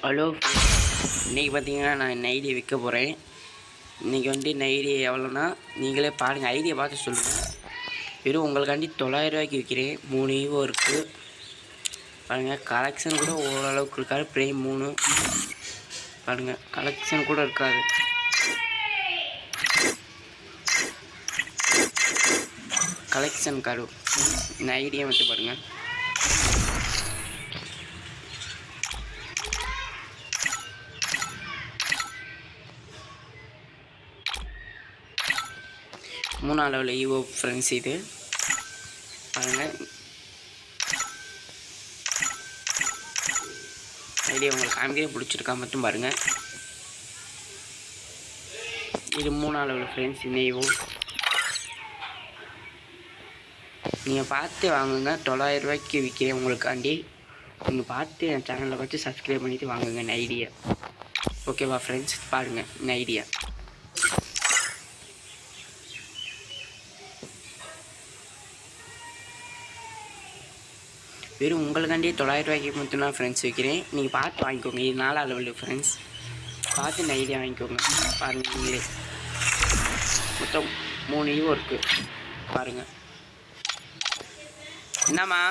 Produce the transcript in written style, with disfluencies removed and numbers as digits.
Hello, இன்றைக்கி பார்த்தீங்கன்னா நான் ஐடியா விற்க போகிறேன். இன்றைக்கி வந்து ஐடியா எவ்வளோன்னா நீங்களே பாருங்கள், ஐடியா பார்த்து சொல்லுங்கள். வெறும் உங்களுக்காண்டி 900 ரூபாய்க்கு விற்கிறேன். 3 ஈவோ இருக்குது பாருங்கள். கலெக்ஷன் கூட ஓரளவுக்கு இருக்காது. ப்ரைம் 3 பாருங்கள், கலெக்ஷன் கூட இருக்காது. கலெக்ஷன் கார்டு இந்த ஐடியா வந்து பாருங்கள். மூணாவது லெவலில் ஈவோ ஃப்ரெண்ட்ஸ் இது பாருங்கள். ஐடியா உங்களுக்கு காமிக்கவே பிடிச்சிருக்கா மட்டும் பாருங்கள். இது 3ஆவது லெவலில் ஃப்ரெண்ட்ஸ் இந்த ஈவோ நீங்கள் பார்த்து வாங்குங்க. 900 ரூபாய்க்கு விற்கிறேன் உங்களுக்காண்டி. நீங்கள் பார்த்து என் சேனலில் வச்சு சப்ஸ்கிரைப் பண்ணிவிட்டு வாங்குங்க இந்த ஐடியா. ஓகேவா ஃப்ரெண்ட்ஸ், பாருங்கள் இந்த ஐடியா. வெறும் உங்களுக்காண்டி 900 ரூபாய்க்கு மட்டும்தான் ஃப்ரெண்ட்ஸ் விற்கிறேன். நீங்கள் பார்த்து வாங்கிக்கோங்க. இது 4ஆவது லெவலில் ஃப்ரெண்ட்ஸ். பார்த்து இந்த ஐடியா வாங்கிக்கோங்க. பாருங்கள், நீங்களே மொத்தம் 3 ஈவோ இருக்குது பாருங்கள். என்னம்மா?